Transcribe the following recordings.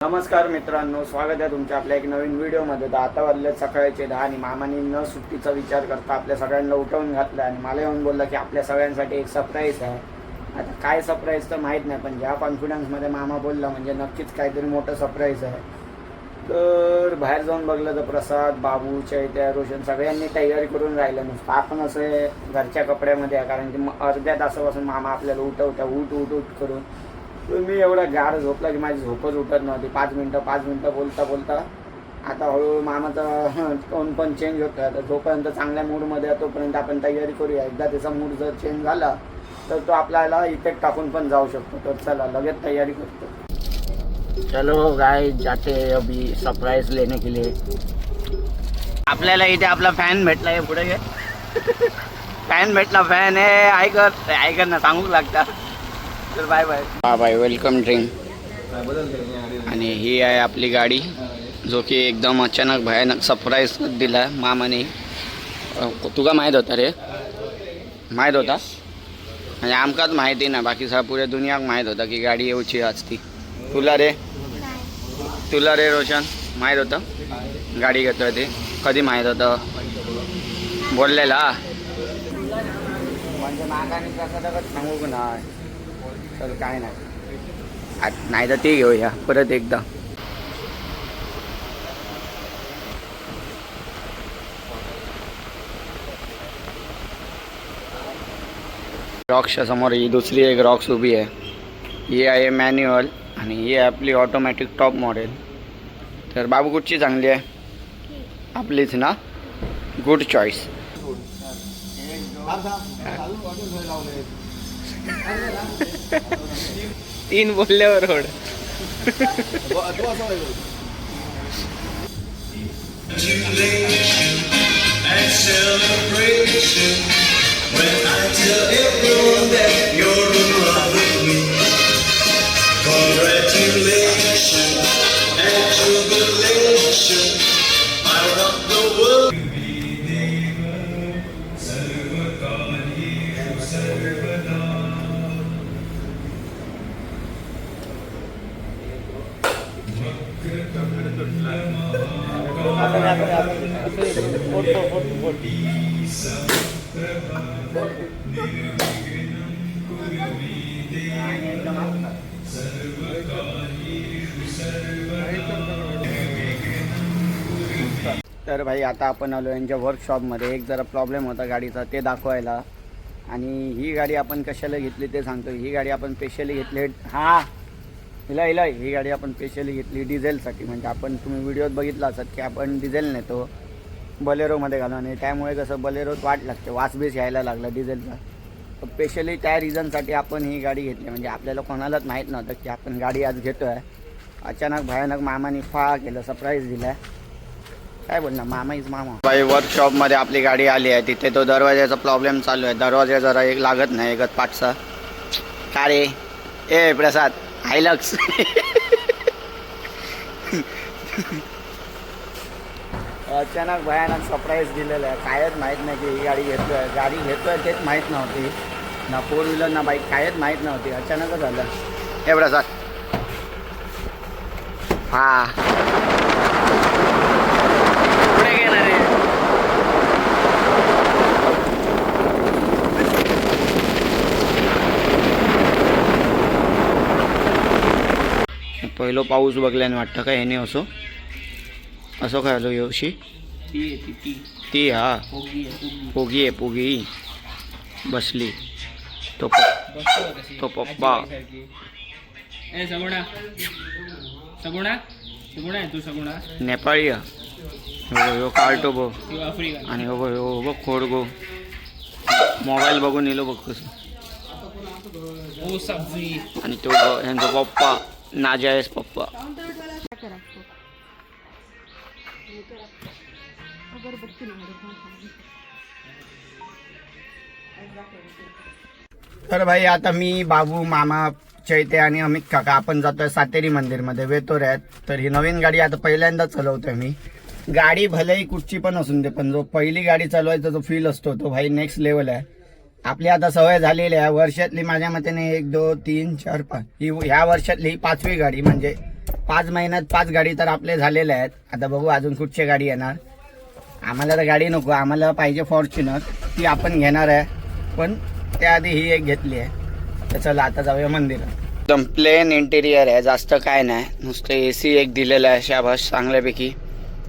नमस्कार मित्रांनो, स्वागत आहे तुमच्या आपल्या एक नवीन व्हिडिओमध्ये. तर आता वाजले सकाळचे 10 आणि मामानी न सुट्टीचा विचार करता आपल्या सगळ्यांना उठवून घातलं आणि मला येऊन बोलला की आपल्या सगळ्यांसाठी एक सरप्राईज आहे. आता काय सरप्राईज तर माहीत नाही, पण ज्या कॉन्फिडन्समध्ये मामा बोलला म्हणजे नक्कीच काहीतरी मोठं सरप्राईज आहे. तर बाहेर जाऊन बघलं तर प्रसाद, बाबू, चैत्या, रोशन सगळ्यांनी तयारी करून राहिलं. नुसतं आपण असे घरच्या कपड्यामध्ये आहे, कारण की अर्ध्या तासापासून मामा आपल्याला उठवत्या उठ करून. मी एवढा गाढ झोपला की माझी झोपच उठत नव्हती. 5 मिनटं बोलता बोलता आता हळूहळू मामाचा टोन पण चेंज होतो आहे. तर जोपर्यंत चांगल्या मूडमध्ये आहे तोपर्यंत आपण तयारी करूया. एकदा त्याचा मूड जर चेंज झाला तर तो आपल्याला इफेक्ट टाकून पण जाऊ शकतो. तर चला लगेच तयारी करतो. चलो गाइस, जाते अभी सरप्राइज लेने के लिए. आपल्याला इथे आपला फॅन भेटला आहे. पुढे घे. फॅन भेटला. फॅन आहे. ऐकर ना, सांगूच लागतात. तर बाय बाय वेलकम ड्रिंक. आणि ही आहे आपली गाडी, जो की एकदम अचानक भयानक सरप्राईज दिला मामाने. तुका माहीत होता रे? माहीत होता म्हणजे आमकाच माहिती ना, बाकी सगळ्या पुऱ्या दुनियाक माहीत होता की गाडी येऊची असती. तुला रे रोशन माहीत होतं गाडी घेतोय ते? कधी माहीत होतं? बोललेला म्हणजे मागाने कसं सांगू नाही. तर काय नाही तर ते घेऊया परत एकदा. रॉक्सच्या समोर ही दुसरी एक रॉक्स उभी आहे. ही आहे मॅन्युअल आणि ही आहे आपली ऑटोमॅटिक टॉप मॉडेल. तर बाबू कुठची चांगली आहे? आपलीच ना. Good choice. तीन बोलल्यावर रोड. तर भाई आता आपण आलो यांच्या वर्कशॉपमध्ये. एक जरा प्रॉब्लेम होता गाडीचा, ते दाखवायला. आणि ही गाडी आपण कशाला घेतली ते सांगतो. ही गाडी आपण स्पेशली घेतली ही गाडी आपण स्पेशली घेतली डिझेलसाठी. म्हणजे आपण तुम्ही व्हिडिओत बघितला असत की आपण डिझेल नेतो बलेरोमध्ये घालून, आणि त्यामुळे कसं बलेरोत वाट लागते, वासबीस यायला लागला डिझेलचा. तर स्पेशली त्या रिझनसाठी आपण ही गाडी घेतली. म्हणजे आपल्याला कोणालाच माहीत नव्हतं की आपण गाडी आज घेतो आहे. अचानक भयानक मामाने केलं, सरप्राईज दिला आहे. काय बोलणार, मामा इज मामा. भाई वर्कशॉपमध्ये आपली गाडी आली आहे. तिथे तो दरवाजाचा प्रॉब्लेम चालू आहे. दरवाजा जरा एक लागत नाही, एकच पाठचा. का रे ए प्रसाद हायलक्स. अचानक भयानक सरप्राईज दिलेलं आहे. कायच माहीत नाही की ही गाडी घेतोय तेच माहीत नव्हती. ना 4 व्हीलर ना बाईक कायच माहीत नव्हती. अचानकच झालं. हे प्रसाद पुढे गेला रे. पहिलो पाऊस बघल्याने वाटतं का ह्याने असं काय आलो योशी. ती पोगी बसली. तो पप्पा नेपाळी हो काळटो बघ. आणि हो बघ खोडगो मोबाईल बघून येलो बघ कसं. आणि तो ह्यांचा पप्पा नाजायस पप्पा. तर भाई आता मी, बाबू, मामा, चैते आणि अमित काका आपण जातोय सातेरी मंदिरमध्ये वेतोऱ्यात. तर ही नवीन गाडी आता पहिल्यांदा चालवतोय मी. गाडी भलेही कुठची पण असून दे, पण जो पहिली गाडी चालवायचा जो फील असतो तो भाई नेक्स्ट लेवल आहे. आपली आता सवय झालेली आहे. वर्षातली माझ्या मतेने 1 2 3 4 5 ही ह्या वर्षातली 5वी गाडी. म्हणजे 5 महिन्यात 5 गाडी तर आपले झालेले आहेत. आता बघू अजून कुठची गाडी येणार. आम्हाला तर गाडी नको, आम्हाला पाहिजे फॉर्च्युनर, ती आपण घेणार आहे. पण त्याआधी ही एक घेतली आहे. तर चला आता जाऊया मंदिरात. एकदम प्लेन इंटेरियर आहे, जास्त काय नाही, नुसतं AC एक दिलेलं आहे शाबाश चांगल्यापैकी.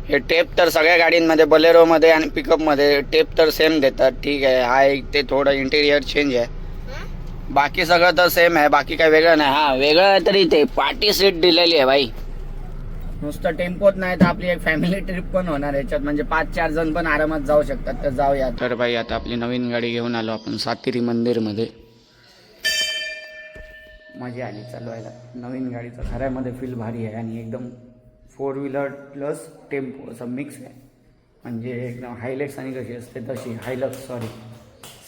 हे टेप तर सगळ्या गाडींमध्ये, बलेरोमध्ये आणि पिकअपमध्ये टेप तर सेम देतात. ठीक आहे, हा एक ते थोडं इंटेरियर चेंज आहे, बाकी सगळं तर सेम आहे, बाकी काय वेगळं नाही. हा वेगळं आहे तरी ते पार्टी सीट दिलेली आहे भाई. नुसतं टेम्पोत नाही तर आपली एक फॅमिली ट्रिप पण होणार याच्यात, म्हणजे 5-4 जण पण आरामात जाऊ शकतात. तर जाऊया. तर भाई आता आपली नवीन गाडी घेऊन आलो आपण सातेरी मंदिरमध्ये. मजा आली चालवायला. नवीन गाडीचं खऱ्यामध्ये फील भारी आहे आणि एकदम 4 व्हीलर प्लस टेम्पो असं मिक्स आहे. म्हणजे एकदम हायलक्स आणि कशी असते तशी, हायलक्स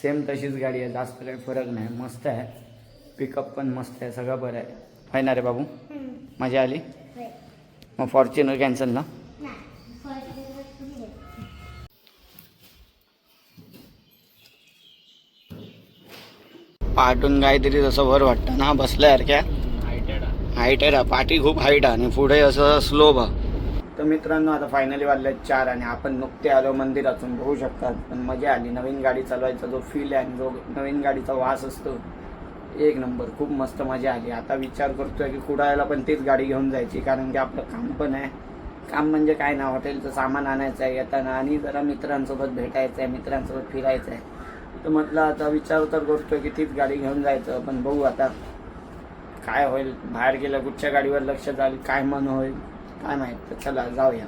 सेम तशीच गाडी आहे, जास्त काही फरक नाही. मस्त आहे, पिकअप पण मस्त आहे, सगळं बरं आहे ना रे बाबू. मजा आली. मग फॉर्च्युनर कॅन्सल ना. पाठून काहीतरी जसं वर वाटतं ना बसल्यासारख्या. हाईट आहे, पाठी खूप हाईट आहे आणि पुढे असं स्लोप आहे. तर मित्रांनो आता फायनली वाजले 4 आणि आपण नुकते आलो मंदिरातून, बघू शकतात. पण मजा आली. नवीन गाडी चालवायचा जो फील आहे आणि जो नवीन गाडीचा वास असतो एक नंबर, खूप मस्त मजा आली. आता विचार करतोय की कुडाळला पण तीच गाडी घेऊन जायची, कारण की आपलं काम पण आहे. काम म्हणजे काय ना, हॉटेलचं सामान आणायचं आहे येताना आणि जरा मित्रांसोबत भेटायचं आहे, मित्रांसोबत फिरायचं आहे. तर म्हटलं आता विचार तर करतोय की तीच गाडी घेऊन जायचं. पण बघू आता काय होईल, बाहेर गेलं कुठच्या गाडीवर लक्ष जाईल, काय मन होईल काय माहीत. तर चला जाऊया.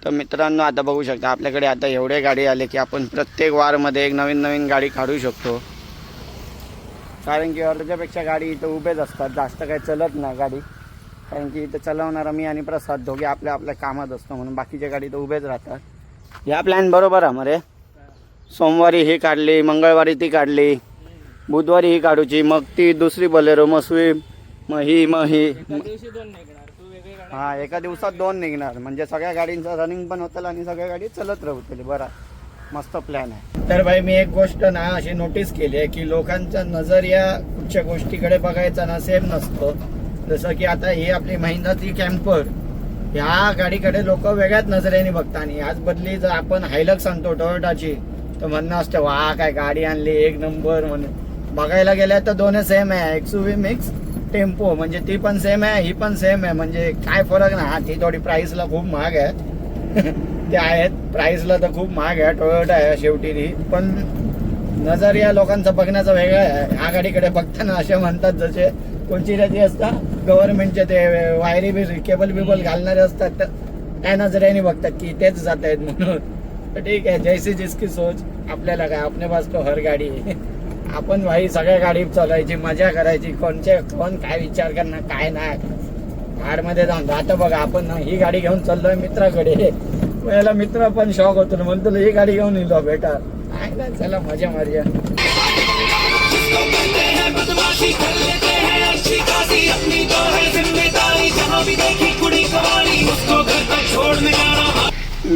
तर मित्रांनो आता बघू शकता आपल्याकडे आता एवढे गाडी आले की आपण प्रत्येक वारमध्ये एक नवीन नवीन गाडी काढू शकतो. कारण की अर्ध्यापेक्षा गाडी इथं उभेच असतात, जास्त काही चलत नाही गाडी. कारण की इथं चालवणारा मी आणि प्रसाद दोघे आपल्या आपल्या कामात असतो, म्हणून बाकीच्या गाडी तर उभेच राहतात. ह्या प्लॅन बरोबर आहे मरे. सोमवारी ही काढली, मंगळवारी ती काढली, बुधवारी ही काढूची, मग ती दुसरी बोलेरो, मग स्विफ्ट, मग ही हा एका दिवसात 2 निघणार. म्हणजे सगळ्या गाडींचं रनिंग पण होतं आणि सगळ्या गाडी चलत राहतील. बरं, मस्त प्लॅन आहे. तर भाई मी एक गोष्ट ना अशी नोटीस केली आहे की लोकांचा नजरिया कुठच्या गोष्टीकडे बघायचा ना सेम नसतो. जसं की आता ही आपली महिंद्राची कॅम्पर, ह्या गाडीकडे लोक वेगळ्याच नजरेने बघतात. आणि ह्याच बदली जर आपण हायलक्स आणतो टोयोटाची तर म्हणणं असतं वा काय गाडी आणली एक नंबर म्हणून. बघायला गेल्या तर दोन्ही सेम आहे, XUV मिक्स टेम्पो, म्हणजे ती पण सेम आहे ही पण सेम आहे. म्हणजे काय फरक ना. ती थोडी प्राईसला खूप महाग आहे ते आहेत, प्राईसला तर खूप महाग आहे, टोयोटा आहे शेवटी ती. पण नजरिया लोकांचा बघण्याचा वेगळा आहे. ह्या गाडीकडे बघताना असे म्हणतात जसे कोणची रजी असतात गव्हर्नमेंटचे ते वायरी बी केबल बिबल घालणारे असतात, तर त्या नजरेने बघतात की तेच जात आहेत म्हणून. तर ठीक आहे, जैसी जिसकी सोच. आपल्याला काय, आपल्या पास तो हर गाडी आपण भाई सगळ्या गाडी चालवायची, मजा करायची, कोण काय विचार करणार काय नाही. कारमध्ये जाऊन आता बघा आपण ही गाडी घेऊन चाललोय मित्राकडे. पहिला मित्र पण शॉक होतो, म्हणतो ही गाडी घेऊन येलो बेटा काय नाही, चला मजा मारूया.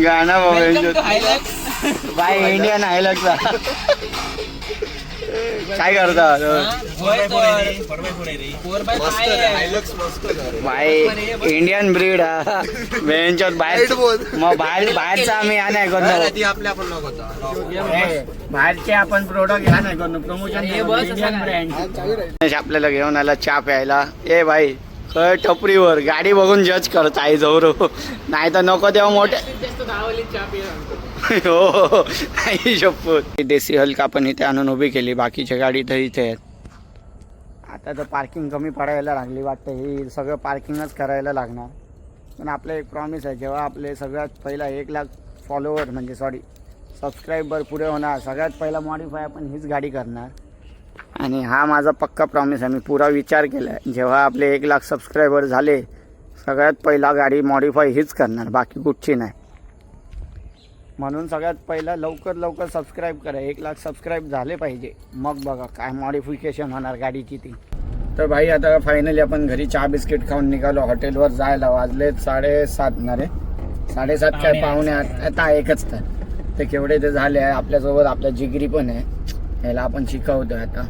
गाणं बाय इंडियन हायलक्सचा काय करता भाई, इंडियन ब्रीड हा वेंचर बाहेर. मग बाहेरचा आम्ही हा नाही करतो, बाहेरचे आपण प्रोडक्ट ह्या नाही करतो, प्रमोशन इंडियन ब्रँड. आपल्याला घेऊन आला चहा प्यायला. ए भाई टपरीवर गाडी बघून जज करत आहे जवळ, नाही तर नको तेव्हा मोठे हो नाही शपथ. देसी हलका आपण इथे आणून उभी केली, बाकीच्या गाडी तर इथे आहेत. आता तर पार्किंग कमी पडायला लागली वाटतं, ही सगळं पार्किंगच करायला लागणार. पण आपलं एक प्रॉमिस आहे, जेव्हा आपले सगळ्यात पहिला 1 लाख फॉलोवर म्हणजे सबस्क्रायबर पुढे होणार, सगळ्यात पहिला मॉडिफाय आपण हीच गाडी करणार. आणि हा माझा पक्का प्रॉमिस आहे, मी पुरा विचार केला आहे. जेव्हा आपले 1 लाख सबस्क्रायबर झाले सगळ्यात पहिला गाडी मॉडिफाय हीच करणार, बाकी कुठची नाही. म्हणून सगळ्यात पहिला लवकर सबस्क्राईब करा. 1 लाख सबस्क्राईब झाले पाहिजे, मग बघा काय मॉडिफिकेशन होणार गाडीची ती. तर भाई आता फायनली आपण घरी चहा बिस्किट खाऊन निघालो हॉटेलवर जायला. वाजले 7:30 ना रे, 7:30 काय पावणे 8 आता एकच तर ते केवढे ते झाले आहे. आपल्यासोबत आपला जिगरी पण आहे, याला आपण शिकवतोय आता,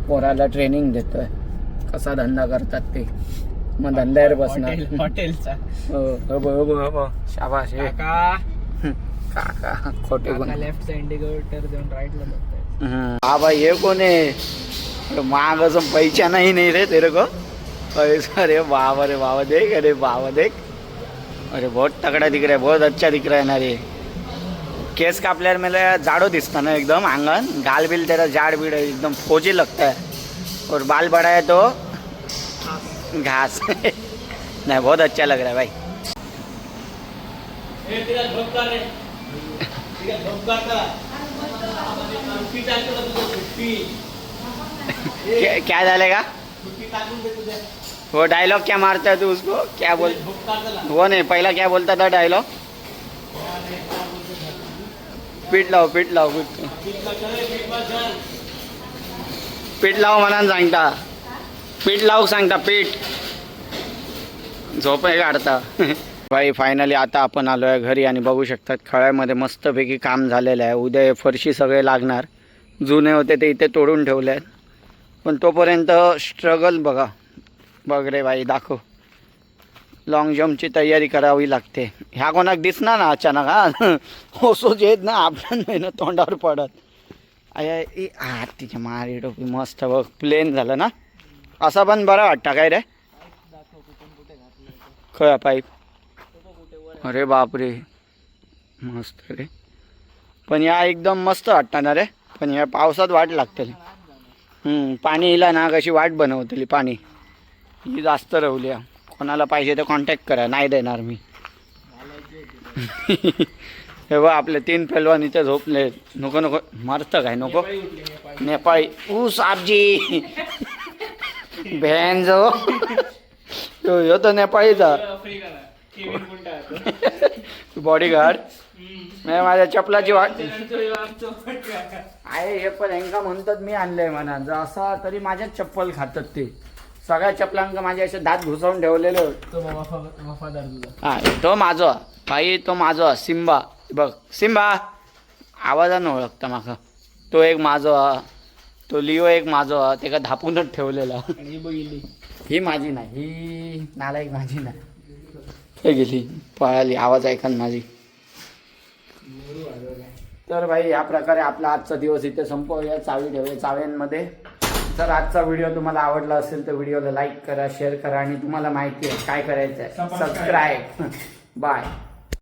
पोराला ट्रेनिंग देतोय कसा धंदा करतात ते. मग धंद्यावर बसणार. हॉटेलचा. हो शाबाश हे काका खोटे कोण. लेफ्ट चा इंडिकेटर देऊन राईटला बघताय. हा भाई ये कोण है माग पैसा नहीं रे तेरे को पैसा. अरे बाबा देख, अरे बाबा देख, अरे बहुत तगड़ा दिख रहा है, बहुत अच्छा दिख रहा है ना रे. केस कापल्यावर मला जाडो दिसता ना एकदम आंगन. गाल बिल तेरा जाड़ बीड़ एकदम फौजी लगता है. और बाल बड़ा है तो घास. नहीं बहुत अच्छा लग रहा है भाई. क्या डालेगा वो डायलॉग? क्या मारता है तू उसको? क्या बोल वो नहीं पहला क्या बोलता था डायलॉग? पीठ लाव म्हणून सांगता. पीठ लावू सांगता पीठ. झोप आहे काढता. भाई फायनली आता आपण आलो आहे घरी आणि बघू शकतात खळ्यामध्ये मस्तपैकी काम झालेलं आहे. उद्या फरशी सगळे लागणार. जुने होते ते इथे तोडून ठेवले आहेत. पण तोपर्यंत स्ट्रगल बघ रे भाई दाखव. लॉंग जम्पची तयारी करावी लागते. ह्या कोणाक दिसणार ना अचानक. हा होसोच येत ना आपल्या महिना तोंडावर पडत. हा तिच्या मारी टोपी मस्त बघ. प्लेन झालं ना. असं पण बरं वाटतं काय रे. खया पाईप. अरे बापरे मस्त रे. पण या एकदम मस्त वाटतं ना रे. पण या पावसात वाट लागते. पाणी येईल ना कशी वाट बनवतली पाणी. ही जास्त रवली. कोणाला पाहिजे तर कॉन्टॅक्ट करा. नाही देणार मी. हे बघ आपले 3 पैलवान इथे झोपले. नको मरतं काय नको. नेपाळी ऊस आबजी बहन जो यो तो नेपाळीचा बॉडीगार्ड. माझ्या चपलाची वाट आहे. हे पण हेंका म्हणतात मी आणलंय म्हणा. असा तरी माझ्याच चप्पल खातात ते. सगळ्या चपलांका माझे असे दात घुसवून ठेवलेले होते. वफादार तुझा. हा तो माझा भाई. तो माझा सिम्बा. बघ सिम्बा आवाजानं ओळखता माका. तो एक माझा. तो लिओ एक माझा. ते का धापूनच ठेवलेला. ही माझी नाही. ही नालायक माझी नाही. हे गेली पळाली आवाज ऐकन माझी. तर भाई या प्रकारे आपला आजचा दिवस इथे संपवूया. चावी ठेवूया चाव्यांमध्ये. जर आजचा व्हिडिओ तुम्हाला आवडला असेल तर व्हिडिओला लाईक करा, शेअर करा आणि तुम्हाला माहिती आहे काय करायचं आहे सबस्क्राईब. बाय.